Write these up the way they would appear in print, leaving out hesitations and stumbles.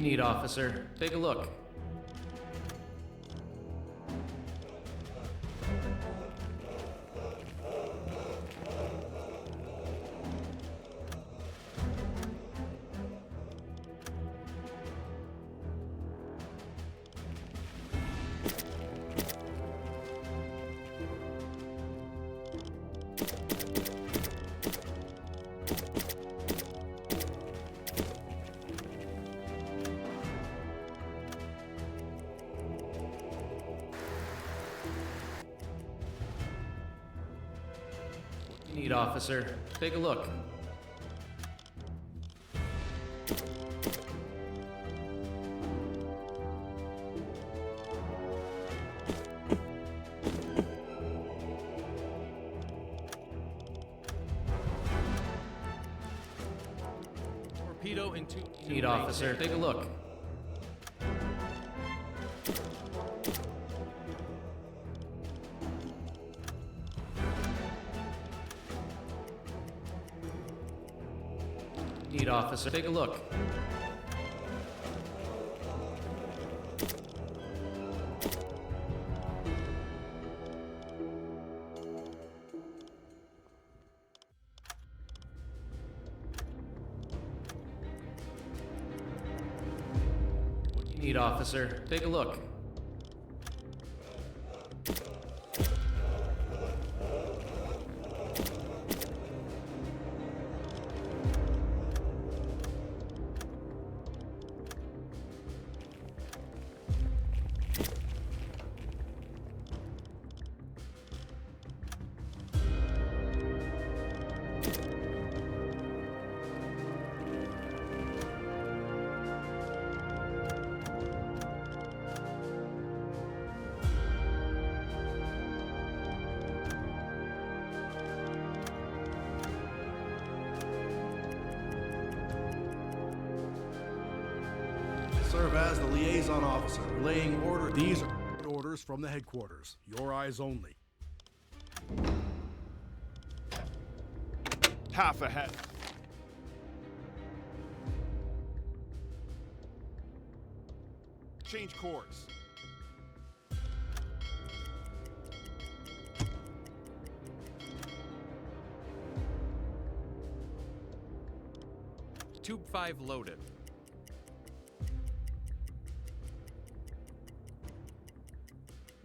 you need, officer? Take a look. You need, officer? Take a look. Torpedo into. You need, officer? Take a look. Need, officer? Take a look. Need, officer? Take a look. Serve as the liaison officer, relaying order. These are orders from the headquarters. Your eyes only. Half ahead. Change course. Tube 5 loaded.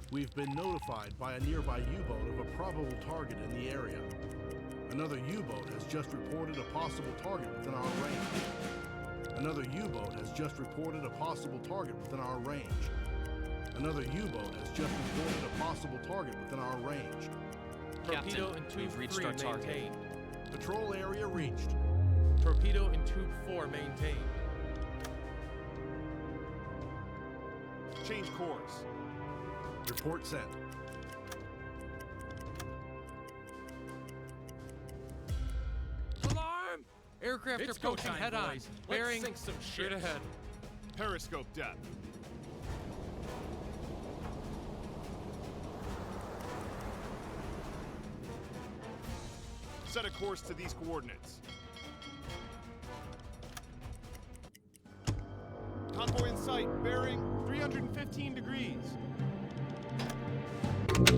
We've been notified by a nearby U-boat of a probable target in the area. Another U-boat has just reported a possible target within our range. Another U-boat has just reported a possible target within our range. Another U-boat has just reported a possible target within our range. Torpedo in tube 3 maintained. Patrol area reached. Torpedo in tube 4 maintained. Change course. Report sent. Alarm! Aircraft It's are approaching go time, head on. boys. Let's Bearing sink some straight ships. ahead. Periscope depth. Set a course to these coordinates. Convoy in sight, bearing 315 degrees.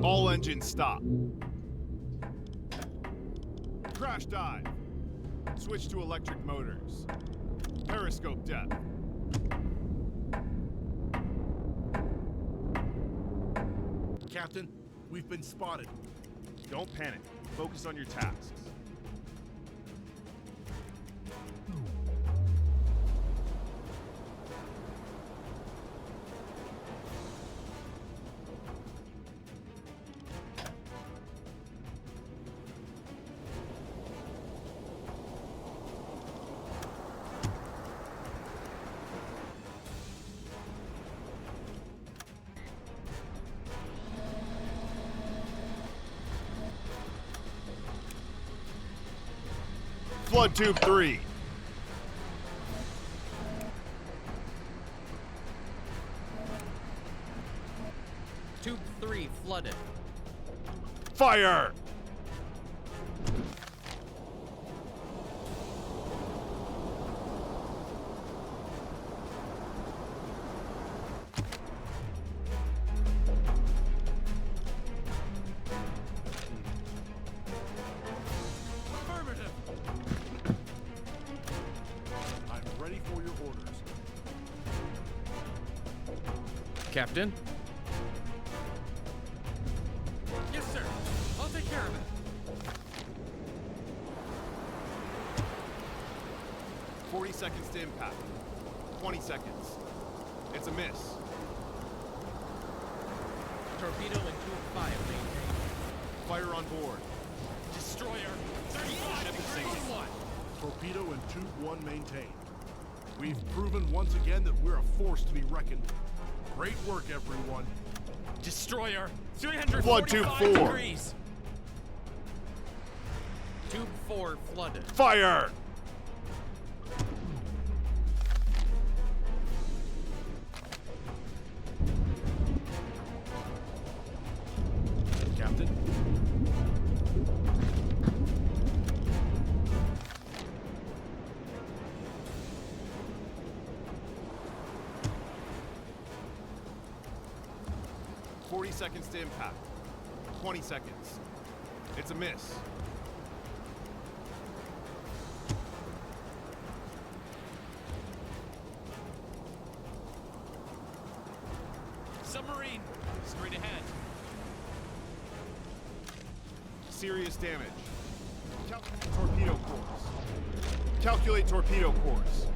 All engines stop. Crash dive. Switch to electric motors. Periscope depth. Captain, we've been spotted. Don't panic. Focus on your tasks. Flood tube 3. Tube 3 flooded. Fire! Captain? Yes, sir. I'll take care of it. 40 seconds to impact. 20 seconds. It's a miss. Torpedo in tube 5 maintained. Fire on board. Destroyer. 35 degrees 1. Torpedo in Tube 1 maintained. We've proven once again that we're a force to be reckoned with. Great work, everyone. Destroyer. 345 Flood tube 4. degrees. Tube 4 flooded. Fire! Captain? Seconds to impact. 20 seconds. It's a miss. Submarine. Straight ahead. Serious damage. Torpedo course. Calculate torpedo course.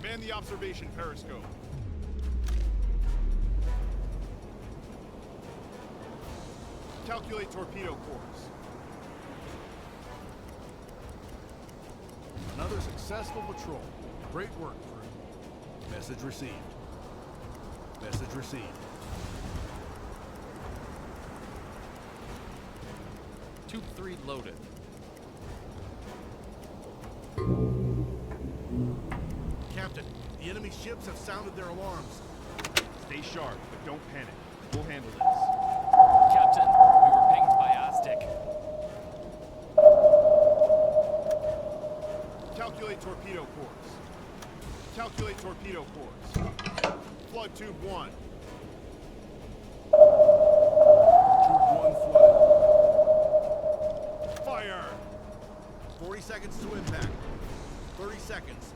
Man the observation periscope. Calculate torpedo course. Another successful patrol. Great work, crew. Message received. Message received. Tube 3 loaded. Captain, the enemy ships have sounded their alarms. Stay sharp, but don't panic. We'll handle this. Captain, we were pinged by Aztec. Calculate torpedo course. Calculate torpedo course. Flood tube 1. Tube 1 flooded. Fire! 40 seconds to impact. 30 seconds.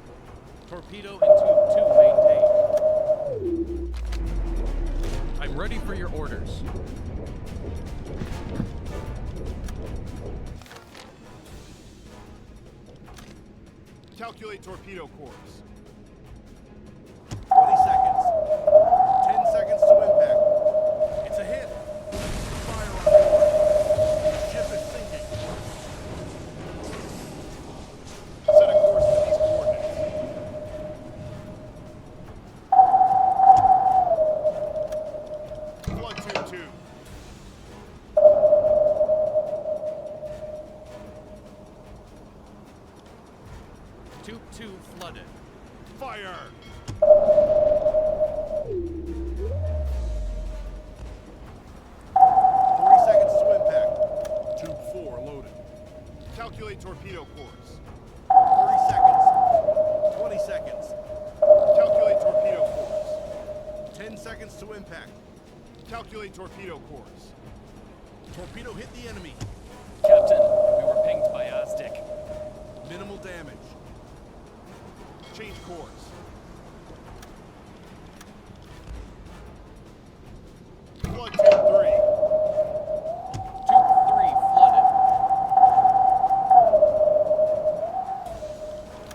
Torpedo in tube 2 maintained. I'm ready for your orders. Calculate torpedo course. 20 seconds. 10 seconds to impact. It's a hit. Fire on board. The ship is sinking. Set a course to these coordinates. Flood tube 2. Tube 2 flooded. Fire! Tube 4 loaded. Calculate torpedo course. 30 seconds. 20 seconds. Calculate torpedo course. 10 seconds to impact. Calculate torpedo course. Torpedo hit the enemy. Captain, we were pinged by Aztec. Minimal damage. Change course. Flood tube 3. Tube 3 flooded.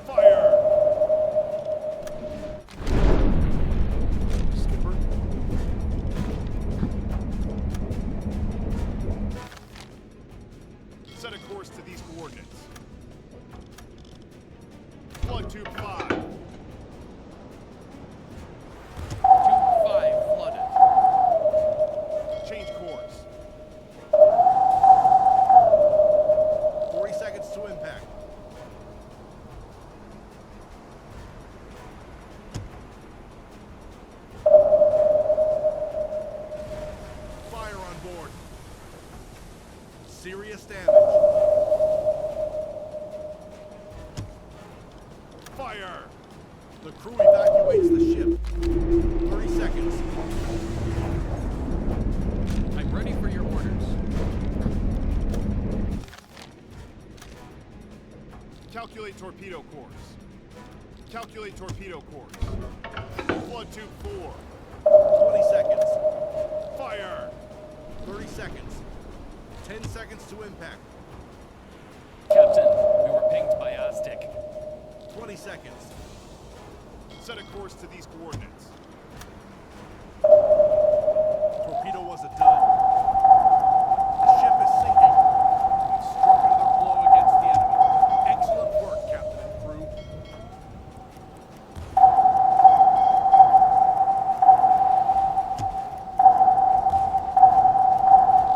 Fire! Skipper. Set a course to these coordinates. Flood tube 5. Tube 5 flooded. Change course. 40 seconds to impact. Fire on board. Serious damage. Fire! The crew evacuates the ship. 30 seconds. I'm ready for your orders. Calculate torpedo course. Calculate torpedo course. Flood tube 4. 20 seconds. Fire! 30 seconds. 10 seconds to impact. Captain, we were pinged by Aztec. 20 seconds. Set a course to these coordinates. Torpedo was a dud. The ship is sinking. We've struck another blow against the enemy. Excellent work, Captain and crew.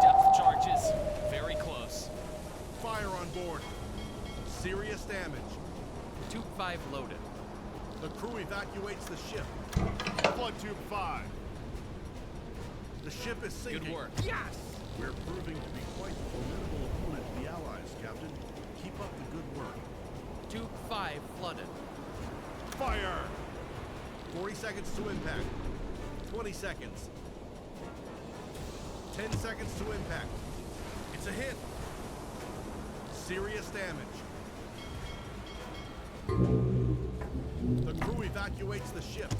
Depth charges, very close. Fire on board. Serious damage. Tube 5 loaded. The crew evacuates the ship. Flood tube 5. The ship is sinking. Good work. Yes! We're proving to be quite a formidable opponent to the Allies, Captain. Keep up the good work. Tube 5 flooded. Fire! 40 seconds to impact. 20 seconds. 10 seconds to impact. It's a hit. Serious damage. The crew evacuates the ship.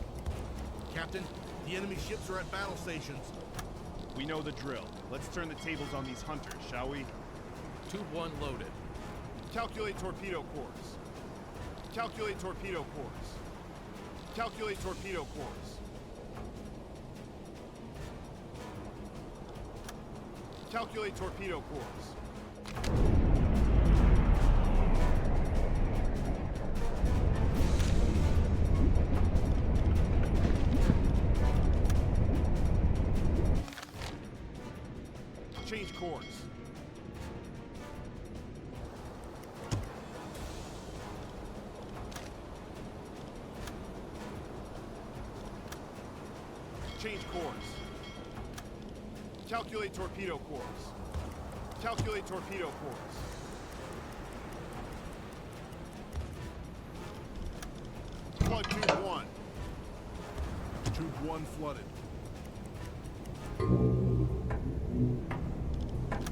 Captain, the enemy ships are at battle stations. We know the drill. Let's turn the tables on these hunters, shall we? Tube 1 loaded. Calculate torpedo course. Calculate torpedo course. Calculate torpedo course. Calculate torpedo course. Change course. Change course. Calculate torpedo course. Calculate torpedo course. Flood tube 1. Tube 1 flooded.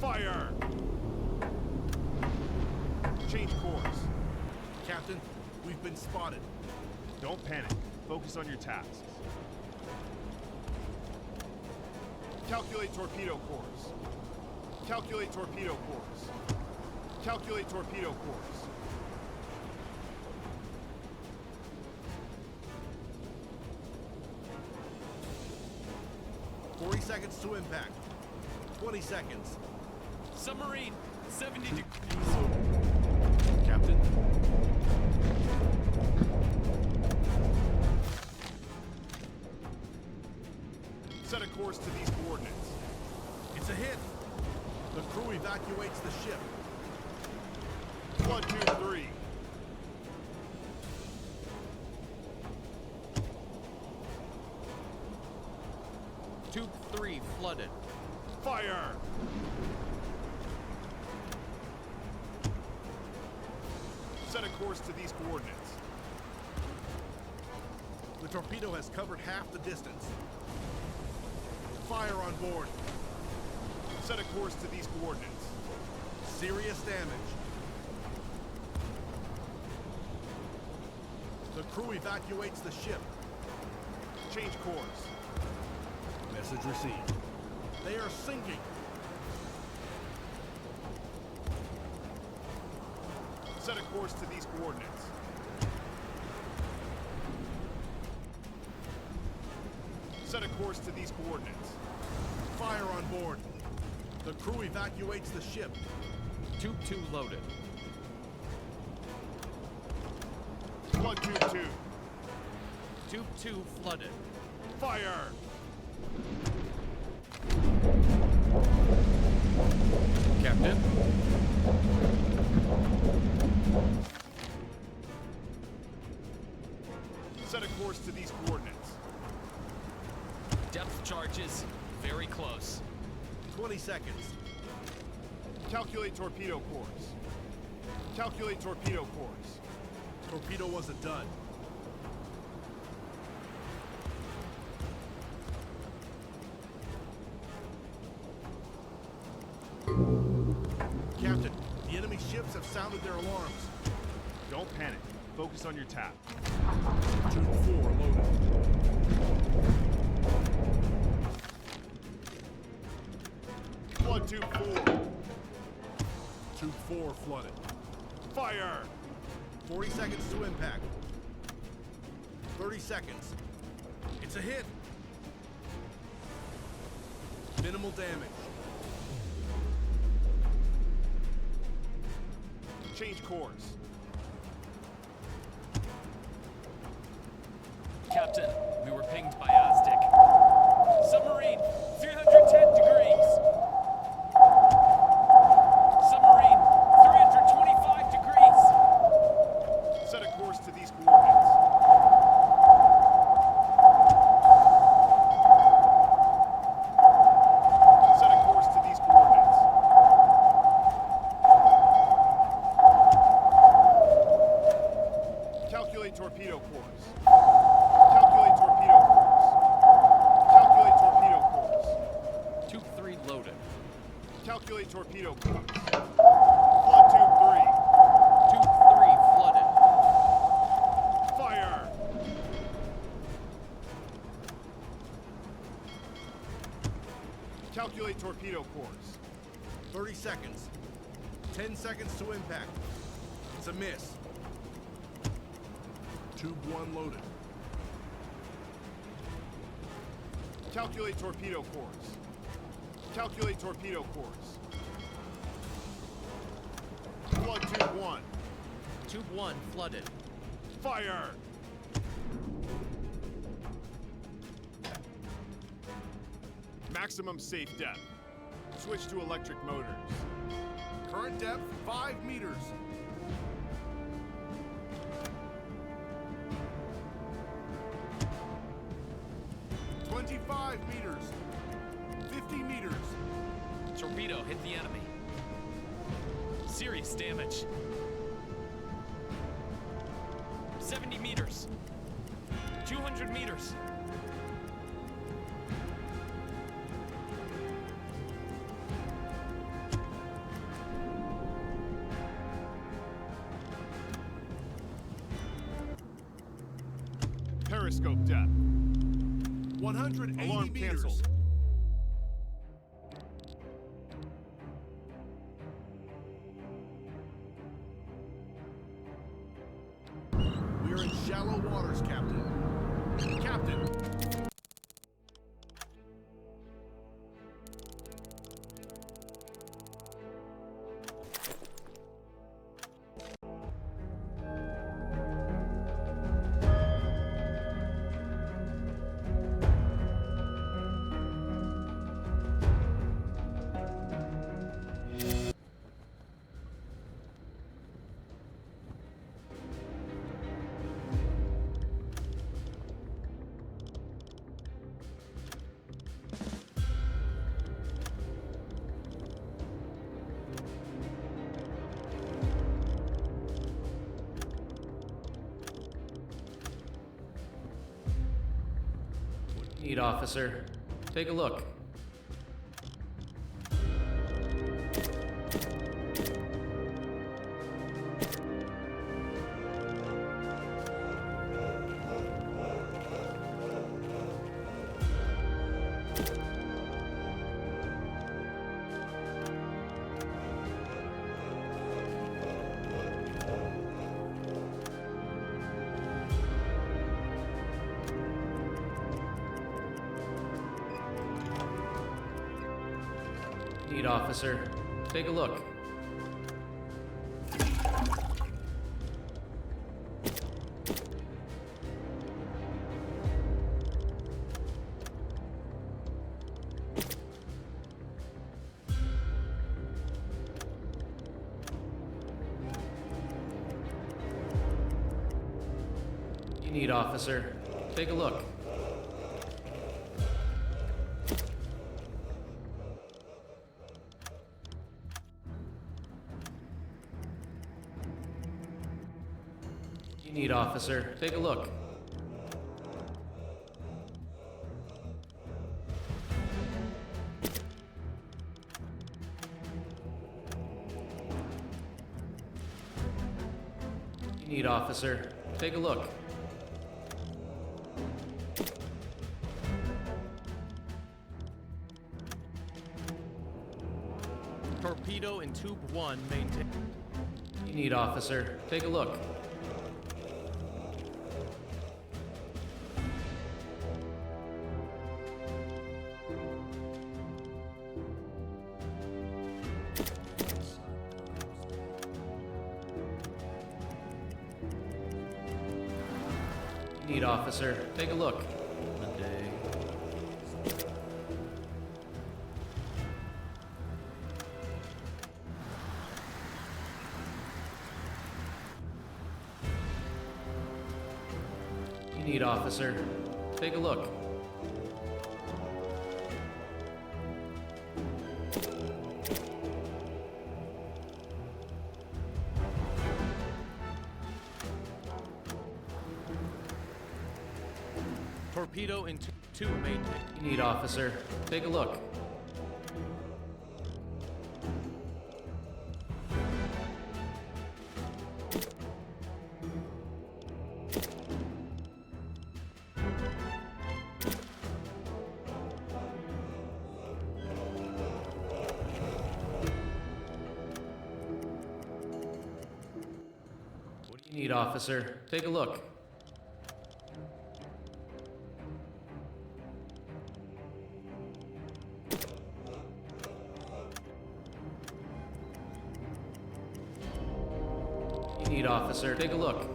Fire! Change course. Captain, we've been spotted. Don't panic. Focus on your tasks. Calculate torpedo course. Calculate torpedo course. Calculate torpedo course. Seconds to impact. 20 seconds. Submarine, 70 degrees. Captain. Set a course to these coordinates. It's a hit. The crew evacuates the ship. Flood tube 3. Tube 3 flooded. Fire! Set a course to these coordinates. The torpedo has covered half the distance. Fire on board. Set a course to these coordinates. Serious damage. The crew evacuates the ship. Change course. Message received. They are sinking. Set a course to these coordinates. Set a course to these coordinates. Fire on board. The crew evacuates the ship. Tube 2 loaded. Flood tube 2. Tube 2 flooded. Fire! Captain? Set a course to these coordinates. Depth charges, very close. 20 seconds. Calculate torpedo course. Calculate torpedo course. Torpedo was a dud. Captain, the enemy ships have sounded their alarms. Don't panic. Focus on your task. Tube 4 loaded. core flooded. Fire! 40 seconds to impact. 30 seconds. It's a hit. Minimal damage. Change course. Captain, we were pinged by Aztec. Submarine, 310 degrees. Submarine, 325 degrees. Set a course to these coordinates. Set a course to these coordinates. Calculate torpedo course. Calculate torpedo course. Calculate torpedo course. Tube 3 loaded. Calculate torpedo course. Flood tube 3. Tube 3 flooded. Fire! Calculate torpedo course. 30 seconds. 10 seconds to impact. It's a miss. Tube 1 loaded. Calculate torpedo course. Calculate torpedo course. Flood tube 1. Tube 1 flooded. Fire! Maximum safe depth. Switch to electric motors. Current depth 5 meters. meters. 50 meters. Torpedo hit the enemy. Serious damage. 70 meters. 200 meters. Periscope depth. 180 Alarm meters. canceled. We are in shallow waters, Captain. Captain! Need, officer. Take a look. Need, officer. Take a look. You need, officer. Take a look. You need, officer. Take a look. You need, officer. Take a look. Torpedo in Tube 1 maintain. You need, officer. Take a look. You need, officer. Take a look. Monday. You need, officer. Take a look. Torpedo in Tube 2 maintain. You need, officer. Take a look. What do you need, officer? Take a look. You need, officer. Take a look.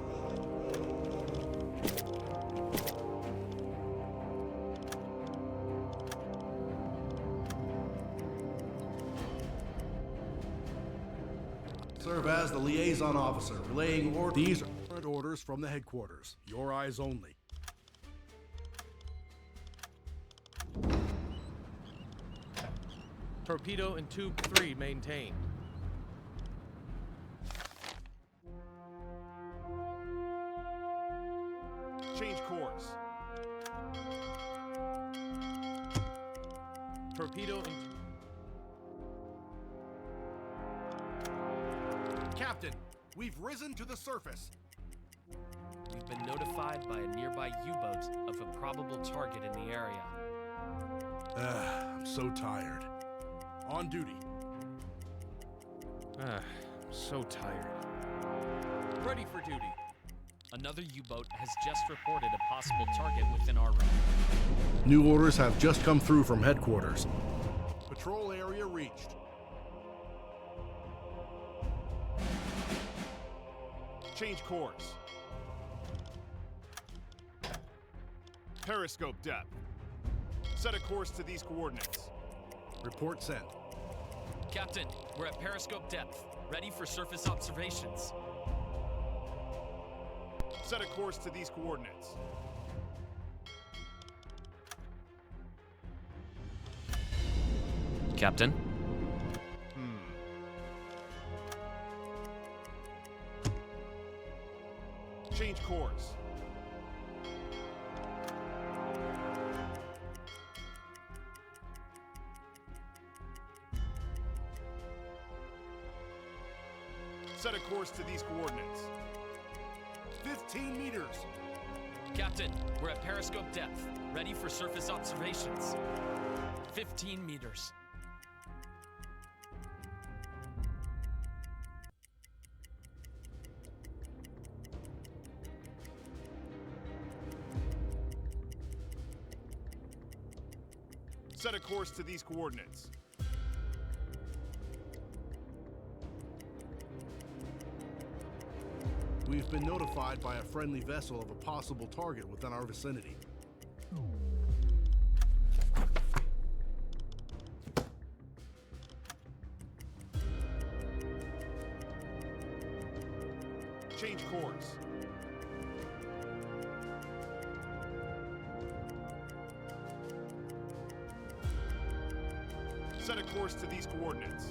Serve as the liaison officer, relaying orders. These are current orders from the headquarters. Your eyes only. Torpedo in Tube 3 maintained. Change course. Torpedo in... Captain, we've risen to the surface. We've been notified by a nearby U-boat of a probable target in the area. I'm so tired. On duty. I'm so tired. Ready for duty. Another U-boat has just reported a possible target within our range. New orders have just come through from headquarters. Patrol area reached. Change course. Periscope depth. Set a course to these coordinates. Report sent. Captain, we're at periscope depth, ready for surface observations. Set a course to these coordinates. Captain? Change course. Set a course to these coordinates. 15 meters. Captain, we're at periscope depth, ready for surface observations. 15 meters. Set a course to these coordinates. We've been notified by a friendly vessel of a possible target within our vicinity. Change course. Set a course to these coordinates.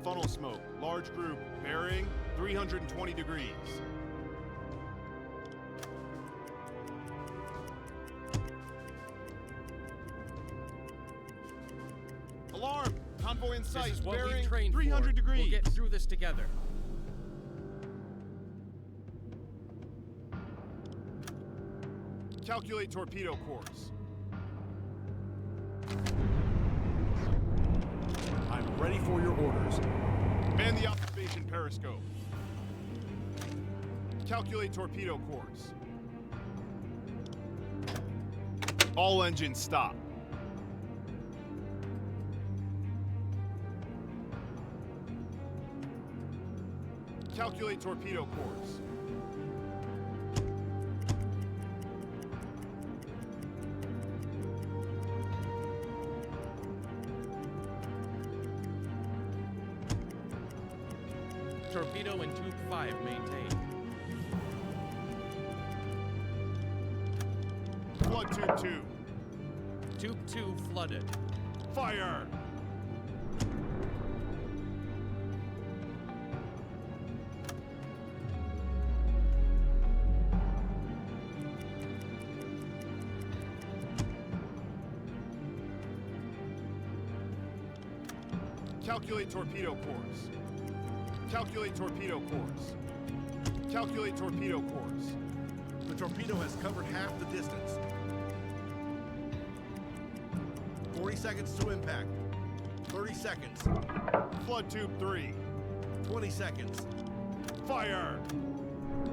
Funnel smoke, large group, bearing 320 degrees. Alarm! Convoy in sight, This is what bearing we've trained 300 for. degrees. We'll get through this together. Calculate torpedo course. Ready for your orders. Man the observation periscope. Calculate torpedo course. All engines stop. Calculate torpedo course. Torpedo in Tube 5 maintained. Flood tube 2. Tube 2 flooded. Fire! Calculate torpedo course. Calculate torpedo course. Calculate torpedo course. The torpedo has covered half the distance. 40 seconds to impact. 30 seconds. Flood tube 3. 20 seconds. Fire!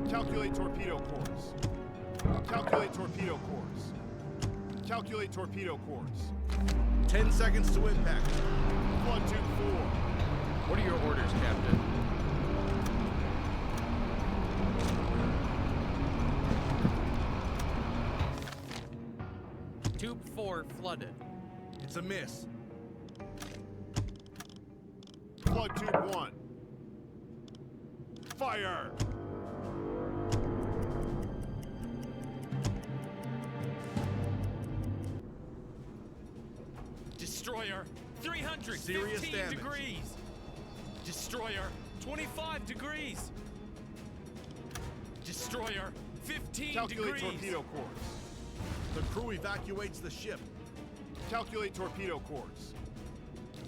Calculate torpedo course. Calculate torpedo course. Calculate torpedo course. 10 seconds to impact. Flood tube 4. What are your orders, Captain? Tube 4 flooded. It's a miss. Flood tube 1. Fire! Destroyer, 315 Serious damage. degrees. Destroyer, 25 degrees. Destroyer, 15 Calculate degrees. torpedo course. The crew evacuates the ship. Calculate torpedo course.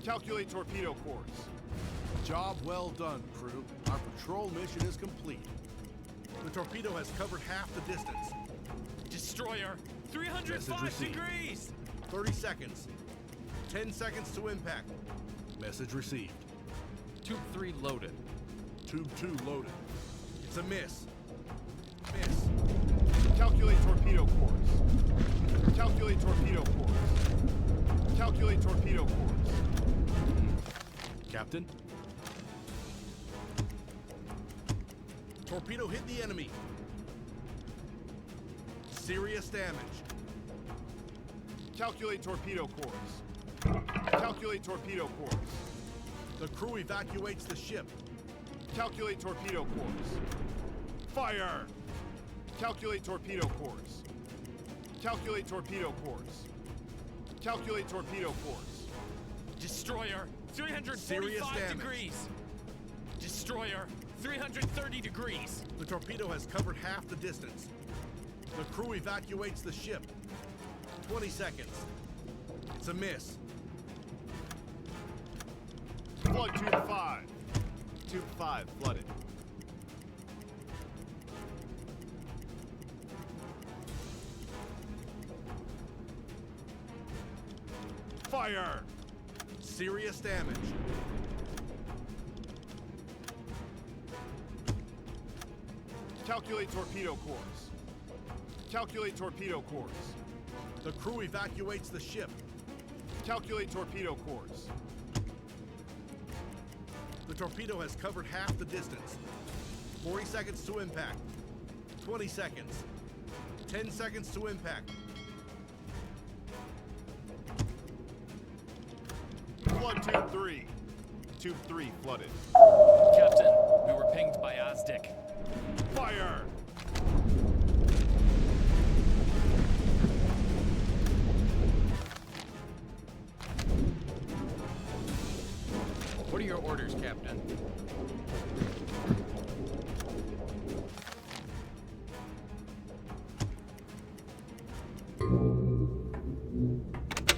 Calculate torpedo course. Job well done, crew. Our patrol mission is complete. The torpedo has covered half the distance. Destroyer, Message 305 received. degrees. 30 seconds. 10 seconds to impact. Message received. Tube 3 loaded. Tube 2 loaded. It's a miss. Miss. Calculate torpedo course. Calculate torpedo course. Calculate torpedo course. Captain? Torpedo hit the enemy. Serious damage. Calculate torpedo course. Calculate torpedo course. The crew evacuates the ship. Calculate torpedo course. Fire! Calculate torpedo course. Calculate torpedo course. Calculate torpedo course. Destroyer, Serious 345 damage. degrees. Destroyer, 330 degrees. The torpedo has covered half the distance. The crew evacuates the ship. 20 seconds. It's a miss. Flood tube 5. Tube 5 flooded. Fire! Serious damage. Calculate torpedo course. Calculate torpedo course. The crew evacuates the ship. Calculate torpedo course. The torpedo has covered half the distance. 40 seconds to impact. 20 seconds. 10 seconds to impact. Flood tube 3. Tube 3 flooded. Captain, we were pinged by Aztec. Fire! What are your orders, Captain?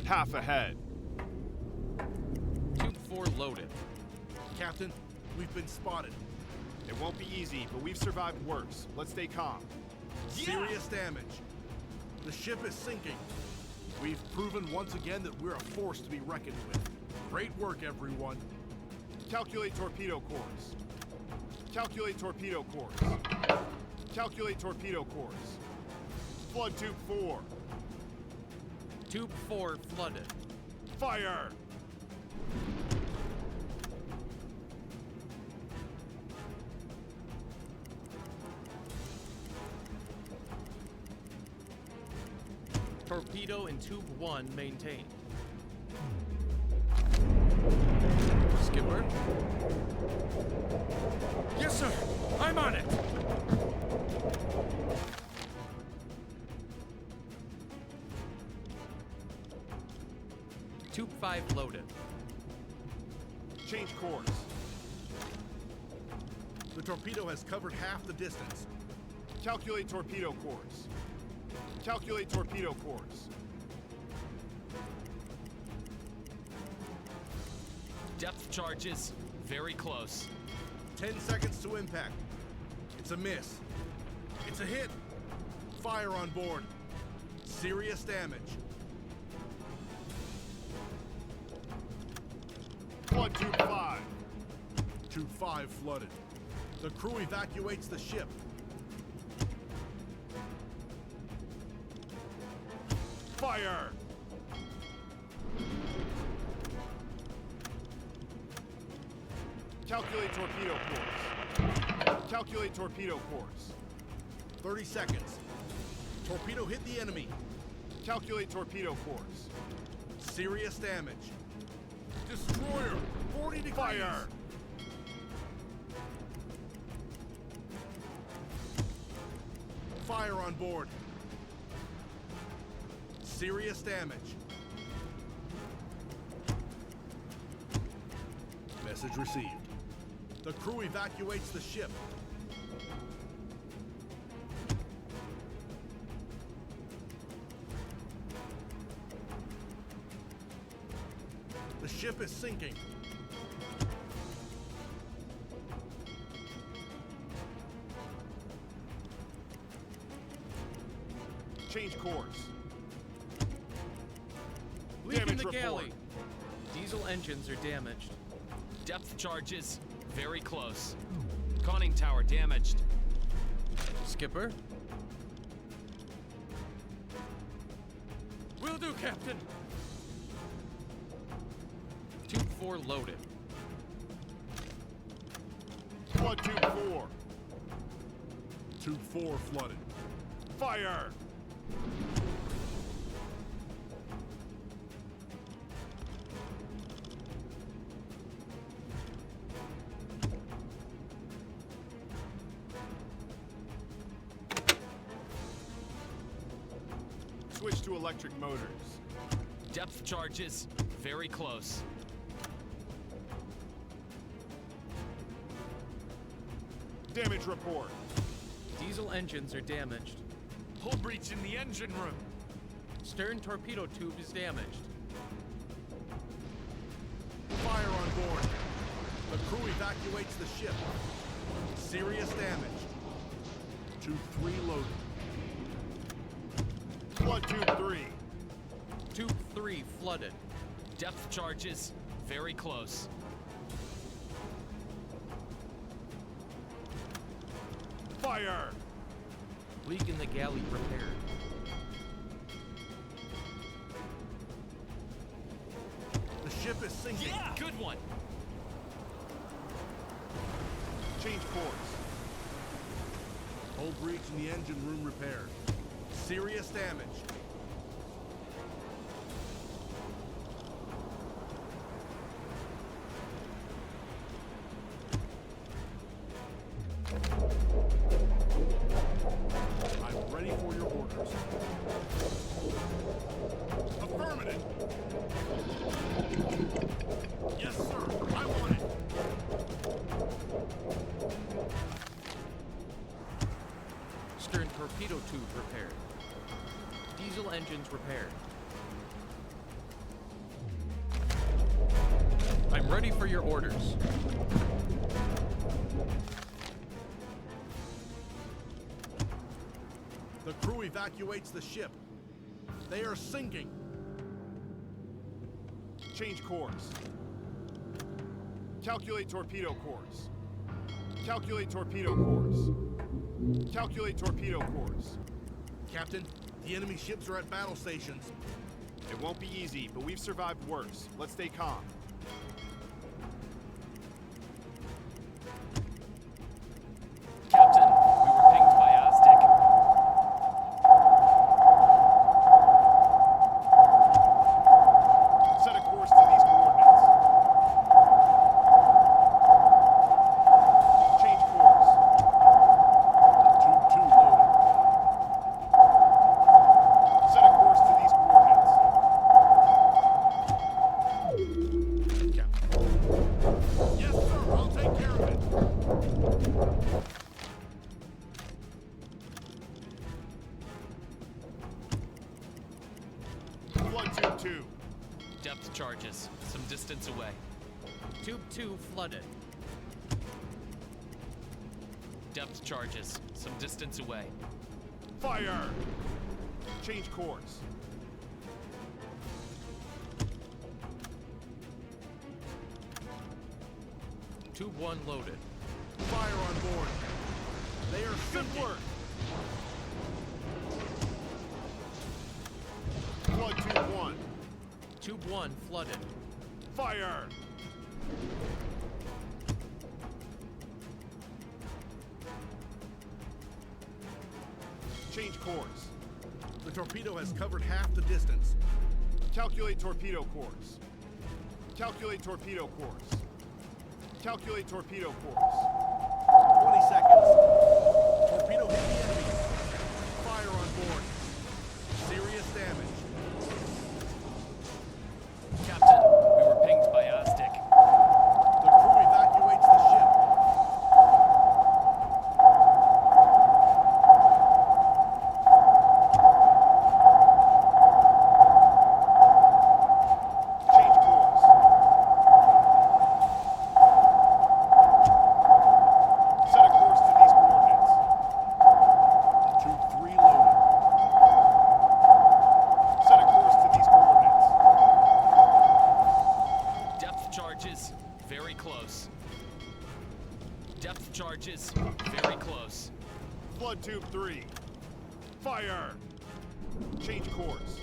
Half ahead. Tube 4 loaded. Captain, we've been spotted. It won't be easy, but we've survived worse. Let's stay calm. Serious damage. The ship is sinking. We've proven once again that we're a force to be reckoned with. Great work, everyone. Calculate torpedo course. Calculate torpedo course. Calculate torpedo course. Flood tube 4. Tube 4 flooded. Fire! Torpedo in Tube 1 maintained. Skipper? Yes, sir. I'm on it. Tube 5 loaded. Change course. The torpedo has covered half the distance. Calculate torpedo course. Calculate torpedo course. Depth charges, very close. 10 seconds to impact. It's a miss. It's a hit. Fire on board. Serious damage. Flood tube 5. Tube 5 flooded. The crew evacuates the ship. Fire! Calculate torpedo course. Calculate torpedo course. 30 seconds. Torpedo hit the enemy. Calculate torpedo course. Serious damage. Destroyer, 40 degrees. Fire! Fire on board. Serious damage. Message received. The crew evacuates the ship. The ship is sinking. Change course. Leak in Damage the report. galley. Diesel engines are damaged. Depth charges, very close. Conning tower damaged. Skipper? Will do, Captain. Tube 4 loaded. Flood tube 4. Tube 4 flooded. Fire! Switch to electric motors. Depth charges, very close. Damage report. Diesel engines are damaged. Hull breach in the engine room. Stern torpedo tube is damaged. Fire on board. The crew evacuates the ship. Serious damage. Tube 3 loaded. Flood tube 3. Tube 3 flooded. Depth charges, very close. Fire! Leak in the galley repaired. The ship is sinking. Yeah, good one. Change course. Hull breach in the engine room repaired. Serious damage. I'm ready for your orders. Affirmative. Yes, sir. I want it. Stern torpedo tube repaired. Diesel engines repaired. I'm ready for your orders. The crew evacuates the ship. They are sinking. Change course. Calculate torpedo course. Calculate torpedo course. Calculate torpedo course. Captain, the enemy ships are at battle stations. It won't be easy, but we've survived worse. Let's stay calm. Captain, we were pinged by Aztec. Set a course to these coordinates. Change course. Tube 2 loaded. Set a course to these coordinates. Captain. Yes, sir. I'll take care of it. Flood tube 2. Depth charges, some distance away. Tube 2 flooded. Depth charges, some distance away. Fire! Change course. Tube 1 loaded. Fire on board. They are Good sinking. work! Flood tube 1. Tube 1 flooded. Fire! Change course. The torpedo has covered half the distance. Calculate torpedo course. Calculate torpedo course. Calculate torpedo course. 20 seconds. Torpedo hit the enemy. Fire on board. Serious damage. Captain, we were pinged by Aztec. The crew evacuates the ship. Change course. Set a course to these coordinates. Tube 3 loaded. Set a course to these coordinates. Depth charges, very close. Depth charges, very close. Flood tube 3. Fire! Change course.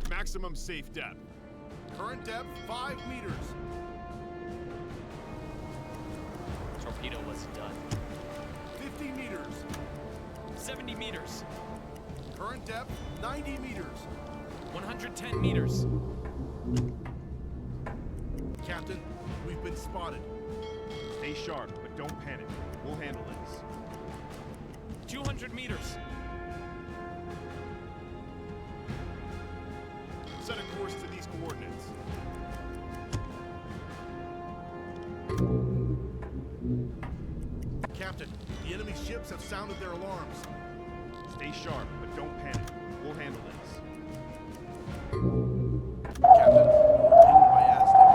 Maximum safe depth. Current depth 5 meters. Torpedo was done. 50 meters. 70 meters. Current depth 90 meters. 110 meters. Captain, we've been spotted. Stay sharp, but don't panic. We'll handle this. 200 meters. Set a course to these coordinates. Captain, the enemy ships have sounded their alarms. Stay sharp, but don't panic. We'll handle this. Captain, we're pinged by Aztec.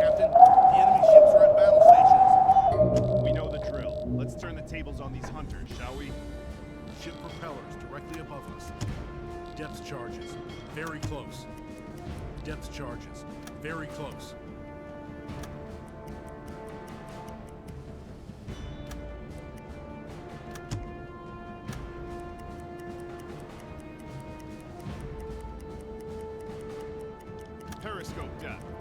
Captain, the enemy ships are at battle stations. We know the drill. Let's turn the tables on these hunters, shall we? Ship propellers directly above us. Depth charges, very close. Depth charges, very close. Periscope depth.